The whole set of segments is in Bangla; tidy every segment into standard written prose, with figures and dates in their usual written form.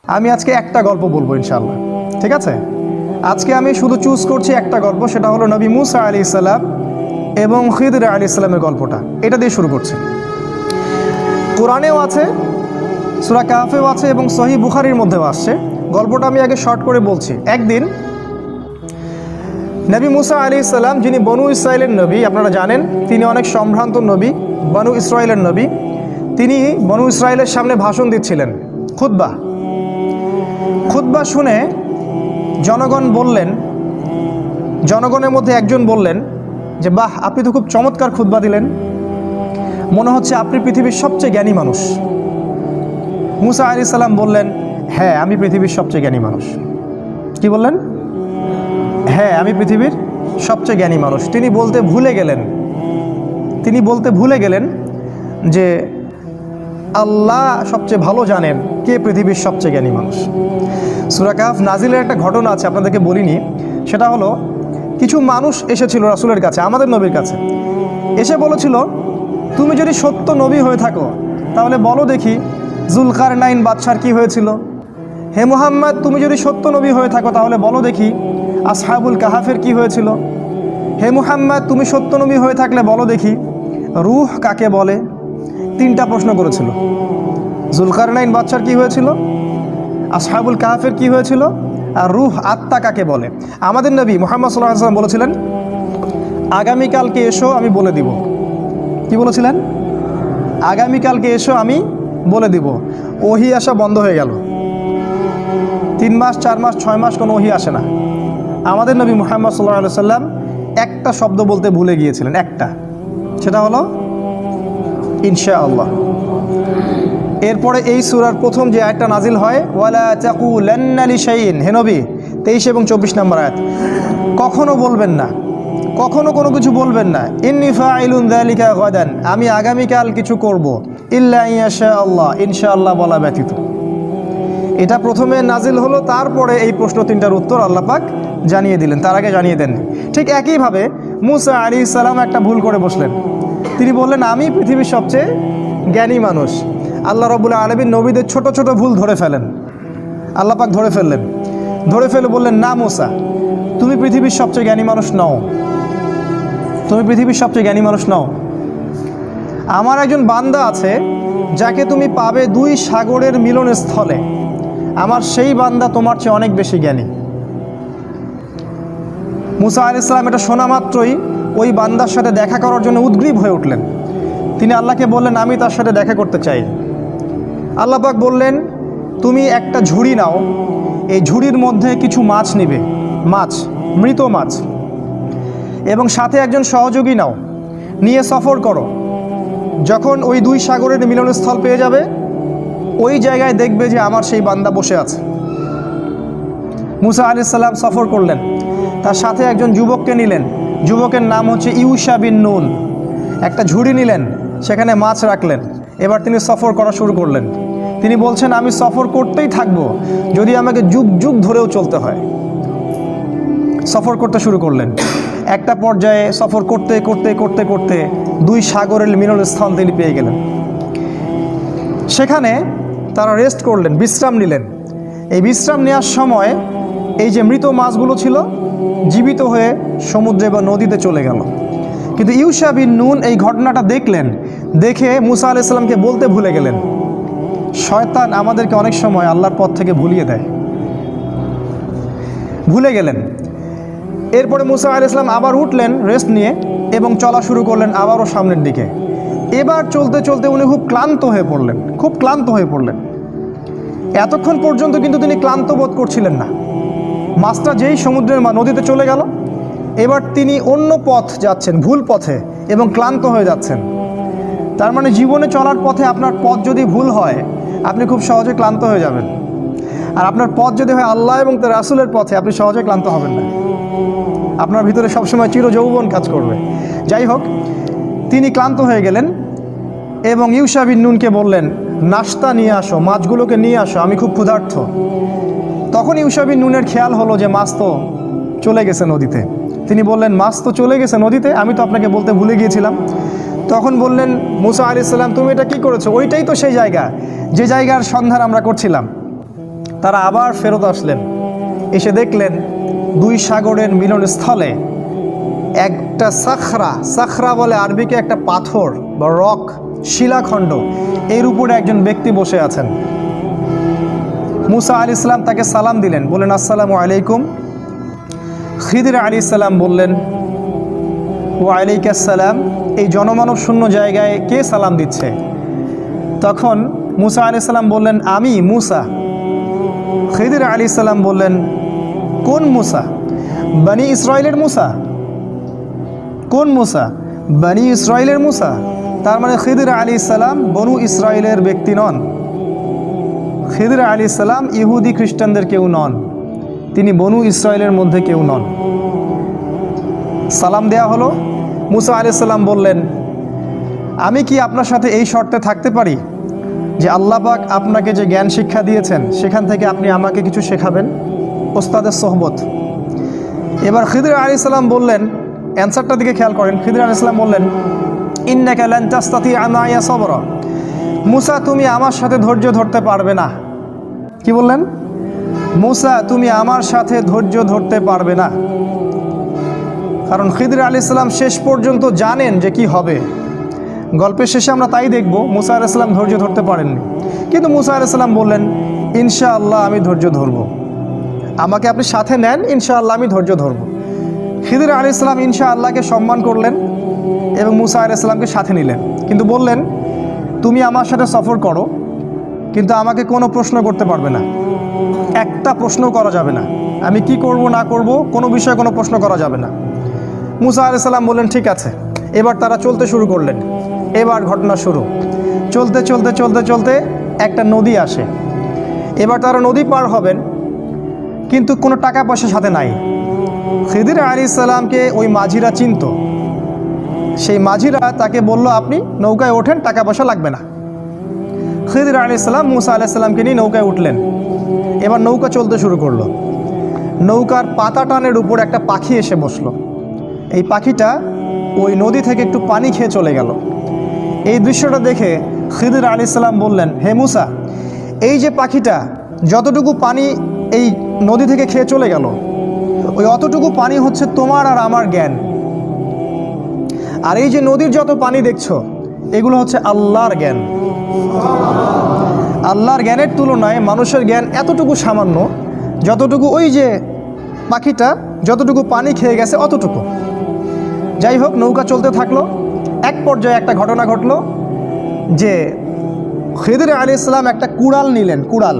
আমি আজকে একটা গল্প বলবো ইনশাআল্লাহ, ঠিক আছে? আজকে আমি শুধু চুজ করছি একটা গল্প, সেটা হলো নবী মুসা আলাইহিস সালাম এবং খিদর আলাইহিস সালামের গল্পটা। এটা দিয়ে শুরু করছি। কোরআনেও আছে, সূরা কাহফেও আছে এবং সহিহ বুখারীর মধ্যেও আসছে। গল্পটা আমি আগে শর্ট করে বলছি। একদিন নবী মুসা আলাইহিস সালাম, যিনি বনু ইসরাইলের নবী, আপনারা জানেন তিনি অনেক সম্ভ্রান্ত নবী, বনু ইসরাইলের নবী। তিনি বনু ইসরাইলের সামনে ভাষণ দিচ্ছিলেন, খুতবা শুনে জনগণের মধ্যে একজন বললেন যে বাহ, আপনি তো খুব চমৎকার খুতবা দিলেন, মনে হচ্ছে আপনি পৃথিবীর সবচেয়ে জ্ঞানী মানুষ। মুসা আলাইহিস সালাম বললেন, হ্যাঁ আমি পৃথিবীর সবচেয়ে জ্ঞানী মানুষ। কি বললেন? হ্যাঁ আমি পৃথিবীর সবচেয়ে জ্ঞানী মানুষ। তিনি বলতে ভুলে গেলেন যে আল্লাহ সবচেয়ে ভালো জানেন কে পৃথিবীর সবচেয়ে জ্ঞানী মানুষ। সূরা কাহফ নাজিলের একটা ঘটনা আছে, আপনাদেরকে বলিনি। সেটা হলো, কিছু মানুষ এসেছিল রাসূলের কাছে, আমাদের নবীর কাছে, এসে বলেছিল, তুমি যদি সত্য নবী হয়ে থাকো তাহলে বলো দেখি যুলকারনাইন বাদশার কি হয়েছিল। হে মুহাম্মদ, তুমি যদি সত্য নবী হয়ে থাকো তাহলে বলো দেখি আসহাবুল কাহাফের কি হয়েছিল। হে মুহাম্মদ, তুমি সত্য নবী হয়ে থাকলে বলো দেখি রূহ কাকে বলে। তিনটা প্রশ্ন করেছিল। যুলকারনাইন বাদশার কি হয়েছিল, আসহাবুল কাহাফের কি হয়েছিল, আর রূহ আত্মা কাকে বলে। আমাদের নবী মুহাম্মদ সাল্লাল্লাহু আলাইহি ওয়াসাল্লাম বলেছিলেন, আগামীকালকে এসো আমি বলে দিব। কি বলেছিলেন? আগামীকালকে এসো আমি বলে দিব। ওহী আসা বন্ধ হয়ে গেল। 3 মাস 4 মাস 6 মাস কোনো ওহী আসে না। আমাদের নবী মুহাম্মদ সাল্লাল্লাহু আলাইহি ওয়াসাল্লাম একটা শব্দ বলতে ভুলে গিয়েছিলেন, একটা, সেটা হলো ইনশাআল্লাহ। এরপরে এই সূরার প্রথম যে আয়াতটা নাজিল হয়, ওয়ালা তাকুলান্না লিশাইইন, হে নবী 23 এবং 24 নম্বর আয়াত, কখনো বলবেন না, কখনো কোনো কিছু বলবেন না, ইন্নী ফাইলুন যালিকা গাদান, আমি আগামীকাল কিছু করব, ইল্লা ইনশাআল্লাহ, ইনশাআল্লাহ বলা ব্যতীত। এটা প্রথমে নাজিল হলো, তারপরে এই প্রশ্ন তিনটার উত্তর আল্লাহ পাক জানিয়ে দিলেন, তার আগে জানিয়ে দেননি। ঠিক একইভাবে মুসা আলাইহিস সালাম একটা ভুল করে বসলেন। তিনি বললেন, আমি পৃথিবীর সবচেয়ে জ্ঞানী মানুষ। আল্লাহ রাব্বুল আলামিন নবীদের ছোট ছোট ভুল ধরে ফেলেন, আল্লাহ পাক ধরে ফেলে বললেন, না মুসা, তুমি পৃথিবীর সবচেয়ে জ্ঞানী মানুষ নও, তুমি পৃথিবীর সবচেয়ে জ্ঞানী মানুষ নও। আমার একজন বান্দা আছে যাকে তুমি পাবে 2 সাগরের মিলনস্থলে, আমার সেই বান্দা তোমার চেয়ে অনেক বেশি জ্ঞানী। মুসা আলাইহিস সালাম এটা শোনা মাত্রই ওই বান্দার সাথে দেখা করার জন্য উদ্গ্রীব হয়ে উঠলেন। তিনি আল্লাহকে বললেন, আমি তার সাথে দেখা করতে চাই। আল্লাহ পাক বললেন, তুমি একটা ঝুড়ি নাও, এই ঝুড়ির মধ্যে কিছু মাছ নিবে, মৃত মাছ, এবং সাথে একজন সহযোগী নাও, নিয়ে সফর করো। যখন ওই 2 সাগরের মিলনস্থল পেয়ে যাবে, ওই জায়গায় দেখবে যে আমার সেই বান্দা বসে আছে। মুসা আলাইহিস সালাম সফর করলেন, তার সাথে একজন যুবককে নিলেন, যুবকের নাম হচ্ছে ইউশা বিন নুন। একটা ঝুড়ি নিলেন, সেখানে মাছ রাখলেন। এবার তিনি সফর করা শুরু করলেন। তিনি বলছেন, আমি সফর করতেই থাকবো, যদি আমাকে যুগ যুগ ধরেও চলতে হয়। সফর করতে শুরু করলেন। একটা পর্যায়ে সফর করতে করতে করতে করতে 2 সাগরের মিলনস্থল তিনি পেয়ে গেলেন। সেখানে তারা রেস্ট করলেন, বিশ্রাম নিলেন। এই বিশ্রাম নেওয়ার সময় এই যে মৃত মাছগুলো ছিল জীবিত হয়ে সমুদ্রে বা নদীতে চলে গেল। কিন্তু ইউশা বিন নুন এই ঘটনাটা দেখে মুসা আলাইহিস সালামকে বলতে ভুলে গেলেন। শয়তান আমাদেরকে অনেক সময় আল্লাহর পথ থেকে ভুলে গেলেন। এরপরে মুসা আলাইহিস সালাম আবার উঠলেন রেস্ট নিয়ে এবং চলা শুরু করলেন আবারও সামনের দিকে। এবার চলতে চলতে উনি খুব ক্লান্ত হয়ে পড়লেন। এতক্ষণ পর্যন্ত কিন্তু তিনি ক্লান্ত বোধ করছিলেন না। মাছটা যেই সমুদ্রের নদীতে চলে গেল, এবার তিনি অন্য পথ যাচ্ছেন, ভুল পথে, এবং ক্লান্ত হয়ে যাচ্ছেন। তার মানে জীবনে চলার পথে আপনার পথ যদি ভুল হয়, আপনি খুব সহজে ক্লান্ত হয়ে যাবেন। আর আপনার পথ যদি হয় আল্লাহ এবং তার রাসূলের পথে, আপনি সহজে ক্লান্ত হবেন না। আপনার ভিতরে সবসময় চিরযৌবন কাজ করবে। যাই হোক, তিনি ক্লান্ত হয়ে গেলেন এবং ইউশা বিন নুনকে বললেন, নাস্তা নিয়ে আসো, মাছগুলোকে নিয়ে আসো, আমি খুব ক্ষুধার্ত। তখন ইউশা বিন নুনের খেয়াল হলো যে মাছ তো চলে গেছে নদীতে। তিনি বললেন, মাছ তো চলে গেছে নদীতে, আমি তো আপনাকে বলতে ভুলে গিয়েছিলাম। তখন বললেন মুসা আলাইহিস সালাম, তুমি এটা কি করেছো? ওইটাই তো সেই জায়গা যে জায়গার সন্ধান আমরা করছিলাম। তারা আবার ফেরত আসলেন, এসে দেখলেন দুই সাগরের মিলনস্থলে একটা সাখরা বলে আরবিকে একটা পাথর বা রক, শিলাখণ্ড, এর উপরে একজন ব্যক্তি বসে আছেন। মুসা আলাইহিস সালাম তাকে সালাম দিলেন, বললেন আসসালামু আলাইকুম। খিদির আলাইহিস সালাম বললেন ওয়ালাইকুম আসসালাম। এই জনমানব শূন্য জায়গায় কে সালাম দিচ্ছে? তখন মুসা আলাইহিস সালাম বললেন আমি মুসা। খিদির আলাইহিস সালাম বললেন কোন মুসা? বনি ইসরাইলের মুসা। কোন মুসা? বনি ইসরাইলের মুসা। তার মানে খিদির আলাইহিস সালাম বনু ইসরাইলের ব্যক্তি নন। খিদির আলাইহিস সালাম ইহুদি খ্রিস্টানদের কেউ নন, তিনি বনু ইসরাইলের মধ্যে কেউ নন। সালাম দেয়া হলো। মুসা আলাইহিস সালাম বললেন আমি কি আপনার সাথে এই শর্তে থাকতে পারি যে আল্লাহ পাক আপনাকে যে জ্ঞান শিক্ষা দিয়েছেন সেখান থেকে আপনি আমাকে কিছু শেখাবেন? ওস্তাদের সোহবত। এবার খিদির আলাইহিস সালাম বললেন, অ্যান্সারটার দিকে খেয়াল করেন, খিদির আলাইহিস সালাম বললেন ইন্নাকা লান তাস্তাতিআ মাইয়া সাবরা। মুসা তুমি আমার সাথে ধৈর্য ধরতে পারবে না। কি বললেন? মুসা তুমি আমার সাথে ধৈর্য ধরতে পারবে না। কারণ খিদির আলাইহিস সালাম শেষ পর্যন্ত জানেন যে কি হবে। গল্পের শেষে আমরা তাই দেখব, মুসা আলাইহিস সালাম ধৈর্য ধরতে পারেননি, কিন্তু মুসা আলাইহিস সালাম বললেন ইনশাআল্লাহ আমি ধৈর্য ধরব, আমাকে আপনি সাথে নেন, ইনশাআল্লাহ আমি ধৈর্য ধরব। খিদির আলাইহিস সালাম ইনশাআল্লাহকে সম্মান করলেন এবং মুসা আলাইহিস সালামকে সাথে নিলেন, কিন্তু বললেন তুমি আমার সাথে সফর করো, কিন্তু আমাকে কোনো প্রশ্ন করতে পারবে না, একটা প্রশ্ন করা যাবে না, আমি কি করব না করব কোনো বিষয়ে কোনো প্রশ্ন করা যাবে না। মুসা আলাইহিস সালাম বললেন ঠিক আছে। এবার তারা চলতে শুরু করলেন। এবার ঘটনা শুরু। চলতে চলতে চলতে চলতে একটা নদী আসে। এবার তারা নদী পার হবেন, কিন্তু কোনো টাকা পয়সা সাথে নাই। খিদির আলাইহিস সালামকে ওই মাঝিরা চিনত। সেই মাঝিরা তাকে বলল আপনি নৌকায় ওঠেন, টাকা পয়সা লাগবে না। খিদির আলাইহিস সালাম মুসা আলাইহিস সালামকে নিয়ে নৌকায় উঠলেন। এবার নৌকা চলতে শুরু করলো। নৌকার পাতা টানের উপর একটা পাখি এসে বসলো। এই পাখিটা ওই নদী থেকে একটু পানি খেয়ে চলে গেল। এই দৃশ্যটা দেখে খিদির আলাইহিস সালাম বললেন হে মুসা, এই যে পাখিটা যতটুকু পানি এই নদী থেকে খেয়ে চলে গেল, ওই অতটুকু পানি হচ্ছে তোমার আর আমার জ্ঞান। আর এই যে নদীর যত পানি দেখছো এগুলো হচ্ছে আল্লাহর জ্ঞান। আল্লাহর জ্ঞানের তুলনায় মানুষের জ্ঞান এতটুকু সামান্য, যতটুকু ওই যে পাখিটা যতটুকু পানি খেয়ে গেছে অতটুকু। যাই হোক, নৌকা চলতে থাকলো। এক পর্যায়ে একটা ঘটনা ঘটলো যে খিদির আলাইহিস সালাম একটা কুড়াল নিলেন। কুড়াল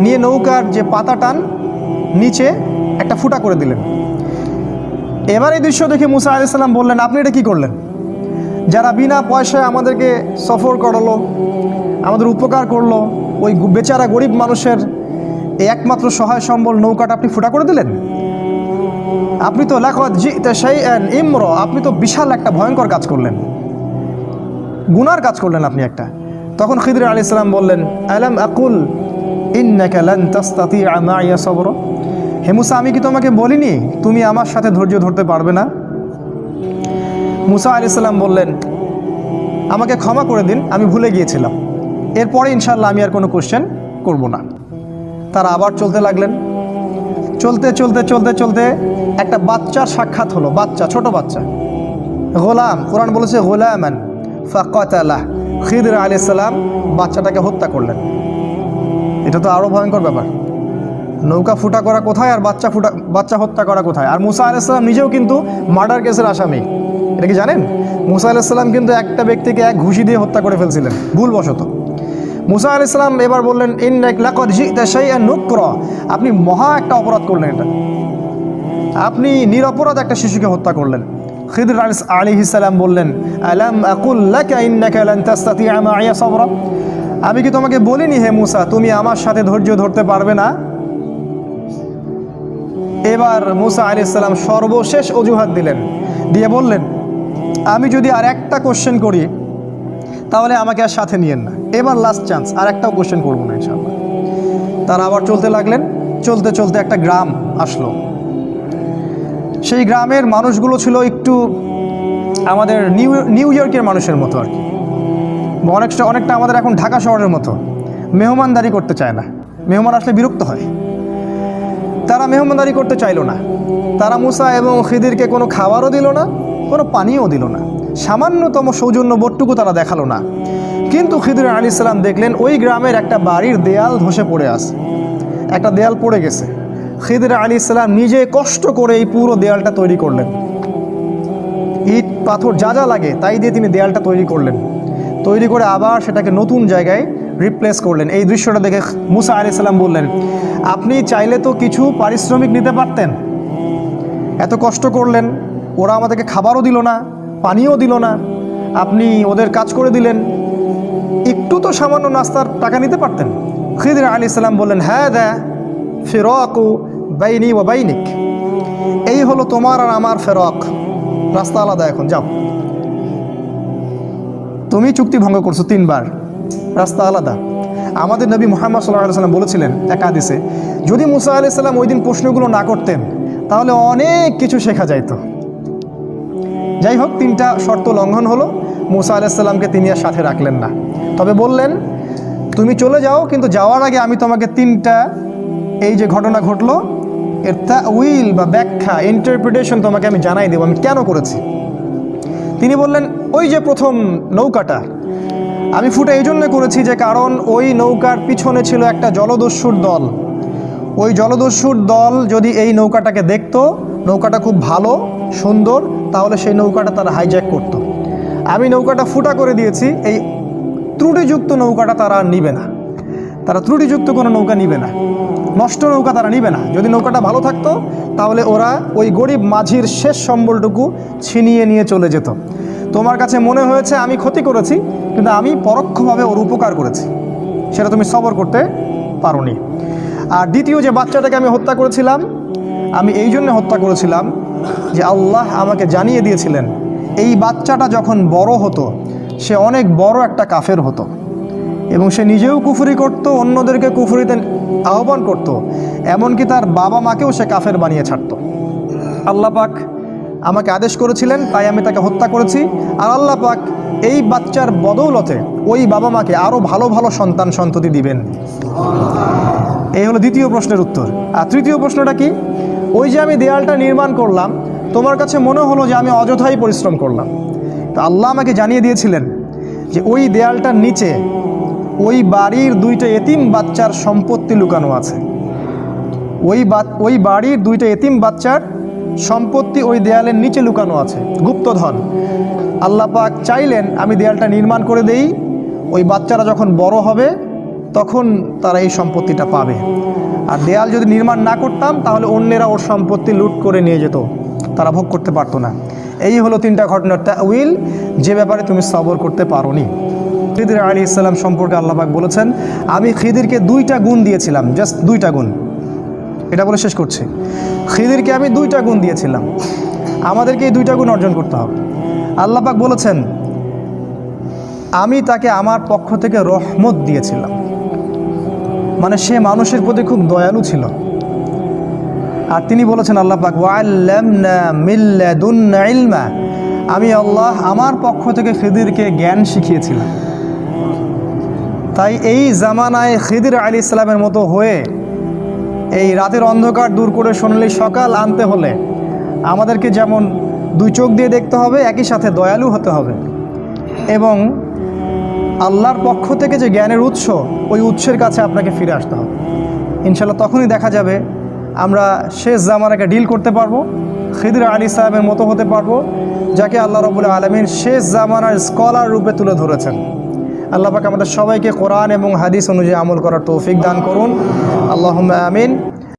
নিয়ে নৌকার যে পাতা টান নিচে একটা ফুটা করে দিলেন। এবার এই দৃশ্য দেখে মুসা আলাইহিস সালাম বললেন আপনি এটা কী করলেন? যারা বিনা পয়সায় আমাদেরকে সফর করালো, আমাদের উপকার করলো, ওই বেচারা গরিব মানুষের এই একমাত্র সহায় সম্বল নৌকাটা আপনি ফুটা করে দিলেন। আপনি তো লাকাদ জি'তা শাইআন ইমরা, আপনি তো বিশাল একটা ভয়ঙ্কর কাজ করলেন, গুনার কাজ করলেন আপনি একটা। তখন খিদির আলাইহিস সালাম বললেন আলাম আকুল ইন্নাকা লান তাস্তাতিআ মাইয়া সাবরা। হে মুসা, আমি কি তোমাকে বলিনি তুমি আমার সাথে ধৈর্য ধরতে পারবে না? মুসা আলাইহিস সালাম বললেন আমাকে ক্ষমা করে দিন, আমি ভুলে গিয়েছিলাম, এরপরে ইনশাআল্লাহ আমি আর কোনো কোশ্চেন করব না। তারা আবার চলতে লাগলেন। চলতে চলতে চলতে চলতে একটা বাচ্চার সাক্ষাৎ হলো। বাচ্চা, ছোট বাচ্চা, গোলাম। কোরআন বলেছে গোলামান ফাকাতালাহ। খিদির আলাইহিস সালাম বাচ্চাটাকে হত্যা করলেন। এটা তো আরও ভয়ঙ্কর ব্যাপার। নৌকা ফুটা করা কোথায় আর বাচ্চা হত্যা করা কোথায়? আর মুসা আলাইহিস সালাম নিজেও কিন্তু মার্ডার কেসের আসামি। এটা কি জানেন? মুসা আলাইহিস সালাম কিন্তু একটা ব্যক্তিকে এক ঘুষি দিয়ে হত্যা করে ফেলছিলেন ভুলবশত। মুসা আলাইহিস সালাম এবার বললেন ইন্নাকা লাকাদ জি'তা শাইআন নুকরা, আপনি মহা একটা অপরাধ করলেন, এটা আপনি নিরপরাধ একটা শিশুকে হত্যা করলেন। খিদির আলাইহিস সালাম বললেন আলাম আকুল লাকা ইন্নাকা লান তাস্তাতিআ মাইয়া সাবরা, আমি কি তোমাকে বলিনি হে মুসা তুমি আমার সাথে ধৈর্য ধরতে পারবে না? এবার মুসা আলাইহিস সালাম সর্বশেষ অজুহাত দিলেন, দিয়ে বললেন আমি যদি আর একটা কোশ্চেন করি তাহলে আমাকে আর সাথে নিয়েন না, এবার লাস্ট চান্স, আর একটাও কোশ্চেন করবো না ইনশাআল্লাহ। তারা আবার চলতে লাগলেন। চলতে চলতে একটা গ্রাম আসলো। সেই গ্রামের মানুষগুলো ছিল একটু আমাদের নিউ ইয়র্কের মানুষের মতো আর কি, অনেকটা আমাদের এখন ঢাকা শহরের মতো, মেহমানদারি করতে চায় না। মেহমান আসলে বিরক্ত হয়। তারা মেহমানদারি করতে চাইল না। তারা মুসা এবং খিদিরকে কোনো খাবারও দিল না, কোনো পানিও দিল না, সামান্যতম সৌজন্য বোধটুকু তারা দেখালো না। কিন্তু খিদির আলাইহিস সালাম দেখলেন ওই গ্রামের একটা বাড়ির দেয়াল ধসে পড়ে আছে, একটা দেয়াল পড়ে গেছে। খিদির আলাইহিস সালাম নিজে কষ্ট করে এই পুরো দেয়ালটা তৈরি করলেন। ইট পাথর যা যা লাগে তাই দিয়ে তিনি দেয়ালটা তৈরি করলেন। তৈরি করে আবার সেটাকে নতুন জায়গায় রিপ্লেস করলেন। এই দৃশ্যটা দেখে মুসা আলাইহিস সালাম বললেন, আপনি চাইলে তো কিছু পারিশ্রমিক নিতে পারতেন, এত কষ্ট করলেন, ওরা আমাদেরকে খাবারও দিল না, পানিও দিল না, আপনি ওদের কাজ করে দিলেন, একটু তো সামান্য নাস্তার টাকা নিতে পারতেন। খিদির আলাইহিস সালাম বললেন, হ্যাঁ দা ফিরাকু বাইনি ওয়া বাইনিক, এই হলো তোমার আর আমার ফেরক, রাস্তা আলাদা, এখন যাও। তুমি চুক্তি ভঙ্গ করছো 3 বার, রাস্তা আলাদা। আমাদের নবী মুহাম্মদ সাল্লাল্লাহু আলাইহি ওয়াসাল্লাম বলেছিলেন এক হাদিসে, যদি মুসা আলাইহিস সালাম ওই দিন প্রশ্নগুলো না করতেন তাহলে অনেক কিছু শেখা যাইত। যাই হোক, 3টা শর্ত লঙ্ঘন হলো। মুসা আলাইহিস সালামকে তিনি আর সাথে রাখলেন না, তবে বললেন তুমি চলে যাও, কিন্তু যাওয়ার আগে আমি তোমাকে 3টা এই যে ঘটনা ঘটলো এর তাউইল বা ব্যাখ্যা, ইন্টারপ্রিটেশন তোমাকে আমি জানাই দেবো আমি কেন করেছি। তিনি বললেন, ওই যে প্রথম নৌকাটা আমি ফুটে এই জন্য করেছি যে কারণ ওই নৌকার পিছনে ছিল একটা জলদস্যুর দল। ওই জলদস্যুর দল যদি এই নৌকাটাকে দেখতো, নৌকাটা খুব ভালো সুন্দর, তাহলে সেই নৌকাটা তারা হাইজ্যাক করত। আমি নৌকাটা ফুটা করে দিয়েছি, এই ত্রুটিযুক্ত নৌকাটা তারা নিবে না, তারা ত্রুটিযুক্ত কোনো নৌকা নিবে না, নষ্ট নৌকা তারা নিবে না। যদি নৌকাটা ভালো থাকতো তাহলে ওরা ওই গরিব মাঝির শেষ সম্বলটুকু ছিনিয়ে নিয়ে চলে যেত। তোমার কাছে মনে হয়েছে আমি ক্ষতি করেছি, কিন্তু আমি পরোক্ষভাবে ওর উপকার করেছি, সেটা তুমি সবর করতে পারোনি। আর দ্বিতীয় যে বাচ্চাটাকে আমি হত্যা করেছিলাম, আমি এই জন্য হত্যা করেছিলাম যে আল্লাহ আমাকে জানিয়ে দিয়েছিলেন এই বাচ্চাটা যখন বড় হতো সে অনেক বড় একটা কাফের হতো, এবং সে নিজেও কুফরি করত, অন্যদেরকে কুফরিতে আহ্বান করত, এমনকি তার বাবা মাকেও সে কাফের বানিয়ে ছাড়ত। আল্লাহ পাক আমাকে আদেশ করেছিলেন, তাই আমি তাকে হত্যা করেছি। আর আল্লাহ পাক এই বাচ্চার বদৌলতে ওই বাবা মাকে আরও ভালো ভালো সন্তান সন্ততি দিবেন। এই হলো দ্বিতীয় প্রশ্নের উত্তর। আর তৃতীয় প্রশ্নটা কি, ওই যে আমি দেয়ালটা নির্মাণ করলাম, তোমার কাছে মনে হলো যে আমি অযথাই পরিশ্রম করলাম, তো আল্লাহ আমাকে জানিয়ে দিয়েছিলেন যে ওই দেয়ালটার নিচে ওই বাড়ির 2টা এতিম বাচ্চার সম্পত্তি লুকানো আছে। ওই বাড়ির 2টা এতিম বাচ্চার সম্পত্তি ওই দেয়ালের নিচে লুকানো আছে, গুপ্তধন। আল্লাহ পাক চাইলেন আমি দেয়ালটা নির্মাণ করে দেই, ওই বাচ্চারা যখন বড় হবে তখন তারা এই সম্পত্তিটা পাবে। আর দেয়াল যদি নির্মাণ না করতাম তাহলে অন্যেরা ওর সম্পত্তি লুট করে নিয়ে যেত, তারা ভোগ করতে পারতো না। এই হলো 3টা ঘটনার তাউইল, যে ব্যাপারে তুমি সবর করতে পারোনি। খিদির আলাইহিস সালাম সম্পর্কে আল্লাহ পাক বলেছেন, আমি খিদিরকে 2টা গুণ দিয়েছিলাম, জাস্ট 2টা গুণ। এটা বলে শেষ করছি, খিদিরকে আমি 2টা গুণ দিয়েছিলাম, আমাদেরকে এই 2টা গুণ অর্জন করতে হবে। আল্লাহ পাক বলেছেন, আমি তাকে আমার পক্ষ থেকে রহমত দিয়েছিলাম, মানে সে মানুষের প্রতি খুব দয়ালু ছিল। আর তিনি বলেছেন আল্লাহ পাক, ওয়াল্লামনা মিন লাদুন্না ইলমা, আমি আল্লাহ আমার পক্ষ থেকে খিদিরকে জ্ঞান শিখিয়েছিলাম। তাই এই জামানায় খিদির আলাইহিস সালামের মতো হয়ে এই রাতের অন্ধকার দূর করে সোনালি সকাল আনতে হলে আমাদেরকে যেমন 2 চোখ দিয়ে দেখতে হবে, একই সাথে দয়ালু হতে হবে, এবং আল্লাহর পক্ষ থেকে যে জ্ঞানের উৎস, ওই উৎসের কাছে আপনাকে ফিরে আসতে হবে। ইনশাআল্লাহ তখনই দেখা যাবে আমরা শেষ জামানাকে ডিল করতে পারবো, খিদির আলাইহিস সালামের মতো হতে পারবো, যাকে আল্লাহ রাব্বুল আলামিন শেষ জামানার স্কলার রূপে তুলে ধরেছেন। আল্লাহ পাক আমাদের সবাইকে কোরআন এবং হাদিস অনুযায়ী আমল করার তৌফিক দান করুন। আল্লাহুম্মা আমিন।